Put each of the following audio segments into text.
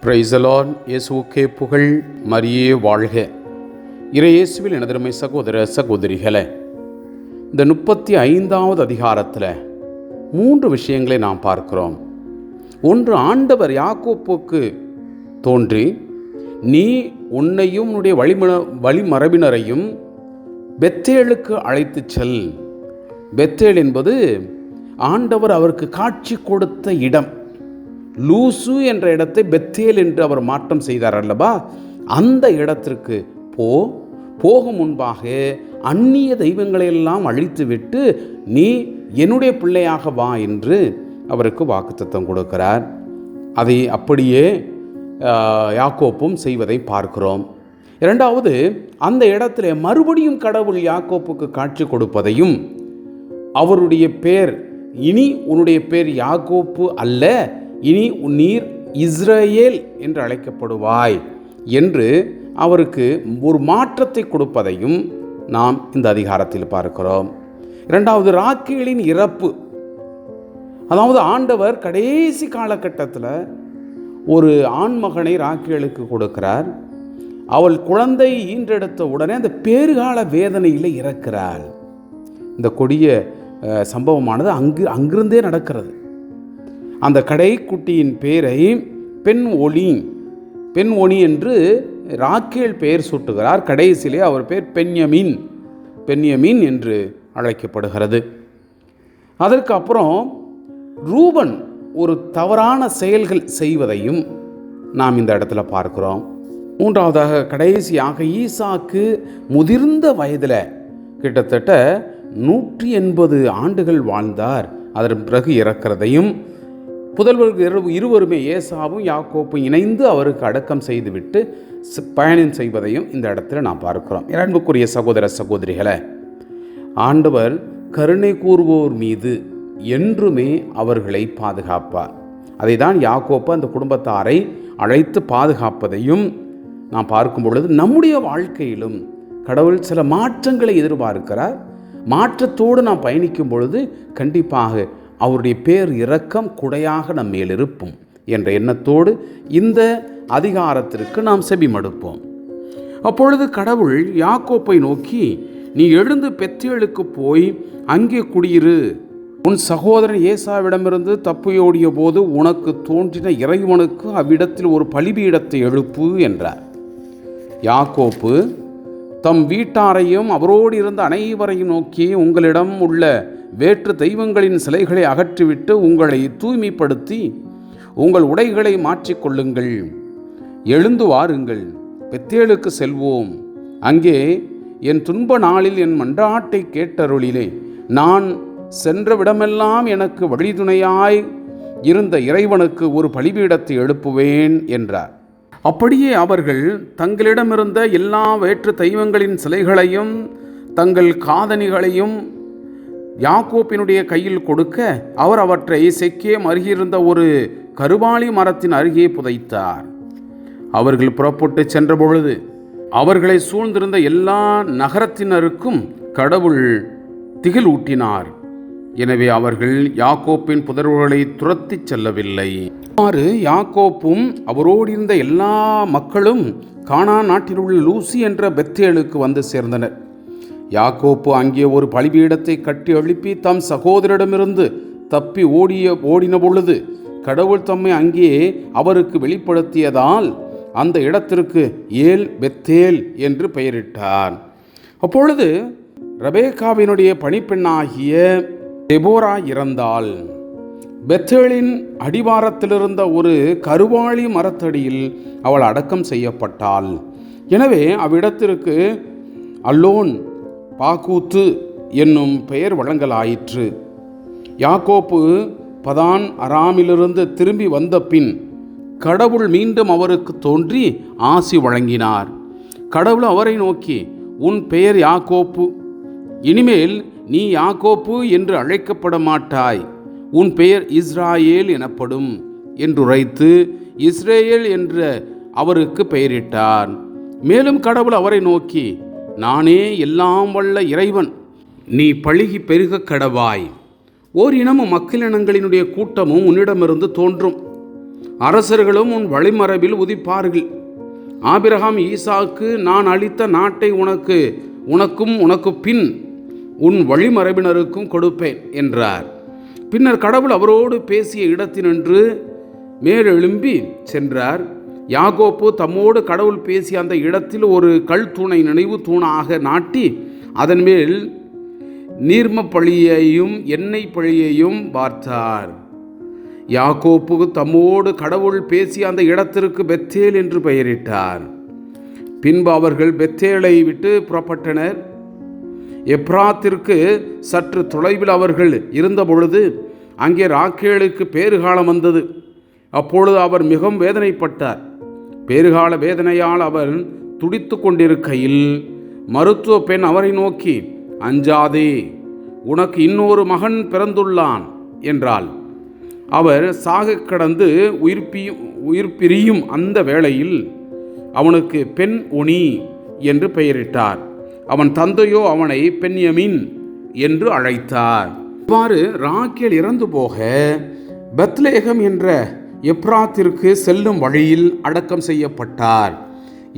Praise the Lord. இயேசுவுக்கே புகழ், மரியே வாழ்க. இயேசுவில் எனதருமை சகோதர சகோதரிகளே, இந்த 35வது அதிகாரத்தில் 3 விஷயங்களை நாம் பார்க்கிறோம். ஒன்று, ஆண்டவர் யாக்கோப்புக்கு தோன்றி நீ உன்னையும் உன்னுடைய வழிமரபினரையும் பெத்தேலுக்கு அழைத்து செல். பெத்தேல் என்பது ஆண்டவர் அவருக்கு காட்சி கொடுத்த இடம். லூசு என்ற இடத்தை பெத்தேல் என்று அவர் மாற்றம் செய்தார் அல்லவா? அந்த இடத்திற்கு போகும் முன்பாக அந்நிய தெய்வங்களையெல்லாம் அழித்துவிட்டு நீ என்னுடைய பிள்ளையாக வா என்று அவருக்கு வாக்குத்தத்தம் கொடுக்கிறார். அதை அப்படியே யாக்கோப்பும் செய்வதை பார்க்கிறோம். இரண்டாவது, அந்த இடத்துல மறுபடியும் கடவுள் யாக்கோப்புக்கு காட்சி கொடுப்பதையும், அவருடைய பேர் இனி உன்னுடைய பேர் யாக்கோப்பு அல்ல, இனி நீர் இஸ்ரவேல் என்று அழைக்கப்படுவாய் என்று அவருக்கு ஒரு மாற்றத்தை கொடுப்பதையும் நாம் இந்த அதிகாரத்தில் பார்க்கிறோம். இரண்டாவது, ராக்கேலின் இறப்பு. அதாவது ஆண்டவர் கடைசி காலகட்டத்தில் ஒரு ஆண்மகனை ராக்கேலுக்கு கொடுக்கிறார். அவள் குழந்தை ஈன்றெடுத்த உடனே அந்த பேறுகால வேதனையில் இறக்கிறாள். இந்த கொடிய சம்பவமானது அங்கிருந்தே நடக்கிறது. அந்த கடைக்குட்டியின் பேரை பெண் ஒளி என்று ராக்கேல் பெயர் சூட்டுகிறார். கடைசியிலே அவர் பேர் பென்யமீன் என்று அழைக்கப்படுகிறது. அதற்கு அப்புறம் ரூபன் ஒரு தவறான செயல்கள் செய்வதையும் நாம் இந்த இடத்துல பார்க்கிறோம். மூன்றாவதாக, கடைசியாக ஈசாக்கு முதிர்ந்த வயதில் கிட்டத்தட்ட 180 ஆண்டுகள் வாழ்ந்தார். அதன் பிறகு இறக்கிறதையும், புதல்வர்கள் இருவருமே ஏசாவும் யாக்கோப்பும் இணைந்து அவருக்கு அடக்கம் செய்துவிட்டு பயணம் செய்வதையும் இந்த இடத்துல நாம் பார்க்கிறோம். அன்புக்குரிய சகோதர சகோதரிகளே, ஆண்டவர் கருணை கூறுவோர் மீது என்றுமே அவர்களை பாதுகாப்பார். அதை தான் யாக்கோப்பு அந்த குடும்பத்தாரை அழைத்து பாதுகாப்பதையும் நாம் பார்க்கும் பொழுது, நம்முடைய வாழ்க்கையிலும் கடவுள் சில மாற்றங்களை எதிர்பார்க்கிறார். மாற்றத்தோடு நாம் பயணிக்கும் பொழுது கண்டிப்பாக அவருடைய பேர் இரக்கம் குடையாக நம் மேல் இருப்போம் என்ற எண்ணத்தோடு இந்த அதிகாரத்திற்கு நாம் செவிமடுப்போம். அப்பொழுது கடவுள் யாக்கோப்பை நோக்கி, நீ எழுந்து பெத்தேலுக்கு போய் அங்கே குடியிரு. உன் சகோதரன் ஏசாவிடமிருந்து தப்பியோடிய போது உனக்கு தோன்றின இறைவனுக்கு அவ்விடத்தில் ஒரு பலிபீடத்தை எழுப்பு என்றார். யாக்கோப்பு தம் வீட்டாரையும் அவரோடு இருந்த அனைவரையும் நோக்கி, உங்களிடம் உள்ள வேற்று தெய்வங்களின் சிலைகளை அகற்றிவிட்டு உங்களை தூய்மைப்படுத்தி உங்கள் உடைகளை மாற்றிக்கொள்ளுங்கள். எழுந்து வாருங்கள், பெத்தேலுக்கு செல்வோம். அங்கே என் துன்ப நாளில் என் மன்றாட்டை கேட்டருளிலே நான் சென்ற விடமெல்லாம் எனக்கு வழிதுணையாய் இருந்த இறைவனுக்கு ஒரு பலிபீடத்தை எழுப்புவேன் என்றார். அப்படியே அவர்கள் தங்களிடமிருந்த எல்லா வேற்று தெய்வங்களின் சிலைகளையும் தங்கள் காதணிகளையும் யாக்கோப்பினுடைய கையில் கொடுக்க, அவர் அவற்றை செக்கேம் அருகிருந்த ஒரு கருவாளி மரத்தின் அருகே புதைத்தார். அவர்கள் புறப்பட்டு சென்ற பொழுது அவர்களை சூழ்ந்திருந்த எல்லா நகரத்தினருக்கும் கடவுள் திகில் ஊட்டினார். எனவே அவர்கள் யாக்கோப்பின் புதர்வுகளை துரத்தி செல்லவில்லை. யாக்கோப்பும் அவரோடு இருந்த எல்லா மக்களும் கானான் நாட்டில் உள்ள லூசி என்ற பெத்தேலுக்கு வந்து சேர்ந்தனர். யாக்கோப்பு அங்கே ஒரு பலிபீடத்தை கட்டி எழுப்பி தம் சகோதரிடமிருந்து தப்பி ஓடின பொழுது கடவுள் தம்மை அங்கே அவருக்கு வெளிப்படுத்தியதால் அந்த இடத்திற்கு ஏல் பெத்தேல் என்று பெயரிட்டார். அப்பொழுது ரெபெக்காவினுடைய பணிப்பெண்ணாகிய தெபோரா இறந்தாள். பெத்தேலின் அடிவாரத்திலிருந்த ஒரு கருவாளி மரத்தடியில் அவள் அடக்கம் செய்யப்பட்டாள். எனவே அவ்விடத்திற்கு அல்லோன் பாக்கூத்து என்னும் பெயர் வழங்கலாயிற்று. யாக்கோப்பு பதான் அராமிலிருந்து திரும்பி வந்த பின் கடவுள் மீண்டும் அவருக்கு தோன்றி ஆசி வழங்கினார். கடவுள் அவரை நோக்கி, உன் பெயர் யாக்கோப்பு, இனிமேல் நீ யாக்கோப்பு என்று அழைக்கப்பட மாட்டாய், உன் பெயர் இஸ்ராயேல் எனப்படும் என்றுரைத்து இஸ்ரேல் என்று அவருக்கு பெயரிட்டார். மேலும் கடவுள் அவரை நோக்கி, நானே எல்லாம் வல்ல இறைவன், நீ பழுகி பெருக கடவாய், ஓர் இனமும் மக்களினங்களினுடைய கூட்டமும் உன்னிடமிருந்து தோன்றும். அரசர்களும் உன் வழிமரபில் உதிப்பார்கள். ஆபிரகாம் ஈசாக்கு நான் அளித்த நாட்டை உனக்கும் உனக்கு பின் உன் வழிமரபினருக்கும் கொடுப்பேன் என்றார். பின்னர் கடவுள் அவரோடு பேசிய இடத்தினின்று மேலெழும்பி சென்றார். யாக்கோப்பு தம்மோடு கடவுள் பேசிய அந்த இடத்தில் ஒரு கல் தூணை நினைவு தூணாக நாட்டி அதன் மேல் நீர்ம பழியையும் எண்ணெய் பழியையும் பார்த்தார். யாக்கோப்பு தம்மோடு கடவுள் பேசிய அந்த இடத்திற்கு பெத்தேல் என்று பெயரிட்டார். பின்பு அவர்கள் பெத்தேலை விட்டு புறப்பட்டனர். எப்ராத்திற்கு சற்று தொலைவில் அவர்கள் இருந்தபொழுது அங்கே ராக்கேலுக்கு பேறுகாலம் வந்தது. அப்பொழுது அவர் மிகவும் வேதனைப்பட்டார். பேறுகால வேதனையால் அவர் துடித்து கொண்டிருக்கையில் மருத்துவ பெண் அவரை நோக்கி, அஞ்சாதே, உனக்கு இன்னொரு மகன் பிறந்துள்ளான் என்றாள். அவர் சாக கடந்து உயிர் பிரியும் அந்த வேளையில் அவனுக்கு பெண் ஒனி என்று பெயரிட்டார். அவன் தந்தையோ அவனை பென்யமின் என்று அழைத்தார். இவ்வாறு ராக்கேல் இறந்து போக பெத்லேகம் என்ற எப்ராத்திற்கு செல்லும் வழியில் அடக்கம் செய்யப்பட்டார்.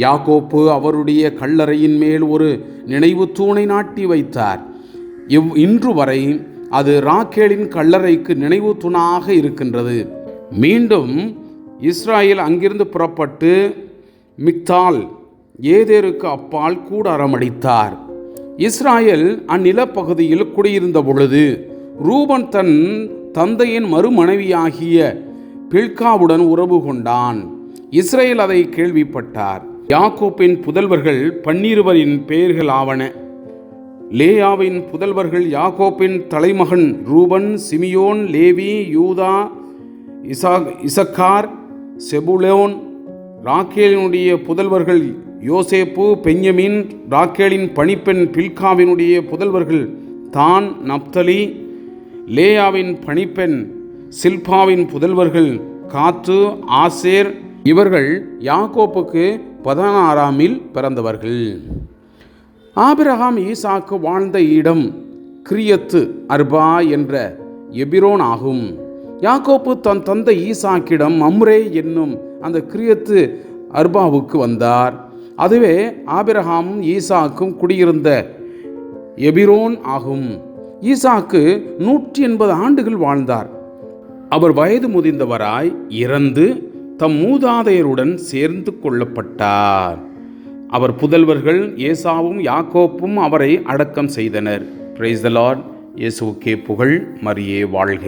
யாக்கோப்பு அவருடைய கல்லறையின் மேல் ஒரு நினைவு தூணை நாட்டி வைத்தார். இன்று வரை அது ராக்கேலின் கல்லறைக்கு நினைவு தூணாக இருக்கின்றது. மீண்டும் இஸ்ராயேல் அங்கிருந்து புறப்பட்டு மிக்தால் ஏதேருக்கு அப்பால் கூடாரம் அடித்தார். இஸ்ராயேல் அந்நிலப்பகுதியில் குடியிருந்த பொழுது ரூபன் தன் தந்தையின் மறுமனைவியாகிய பில்காவுடன் உறவு கொண்டான். இஸ்ரேல் அதை கேள்விப்பட்டார். யாக்கோப்பின் புதல்வர்கள் 12 பெயர்கள் ஆவன. லேயாவின் புதல்வர்கள் யாக்கோப்பின் தலைமகன் ரூபன், சிமியோன், லேவி, யூதா, இசக்கார், செபுலோன். ராக்கேலினுடைய புதல்வர்கள் யோசேப்பு, பென்யமின். ராக்கேலின் பணிப்பெண் பில்காவினுடைய புதல்வர்கள் தான், நப்தலி. லேயாவின் பணிப்பெண் சில்பாவின் புதல்வர்கள் காத்து, ஆசேர். இவர்கள் யாக்கோப்புக்கு 16ஆமில் பிறந்தவர்கள். ஆபிரகாம் ஈசாக்கு வாழ்ந்த இடம் கிரியத்து அர்பா என்ற எபிரோன் ஆகும். யாக்கோப்பு தன் தந்தை ஈசாக்கிடம் மம்ரே என்னும் அந்த கிரியத்து அர்பாவுக்கு வந்தார். அதுவே ஆபிரகாமும் ஈசாக்கும் குடியிருந்த எபிரோன் ஆகும். ஈசாக்கு 180 ஆண்டுகள் வாழ்ந்தார். அவர் வயது முதிர்ந்தவராய் இறந்து தம் மூதாதையருடன் சேர்ந்து கொள்ளப்பட்டார். அவர் புதல்வர்கள் ஏசாவும் யாக்கோப்பும் அவரை அடக்கம் செய்தனர். Praise the Lord. இயேசுவுக்கே புகழ். மரியே வாழ்க.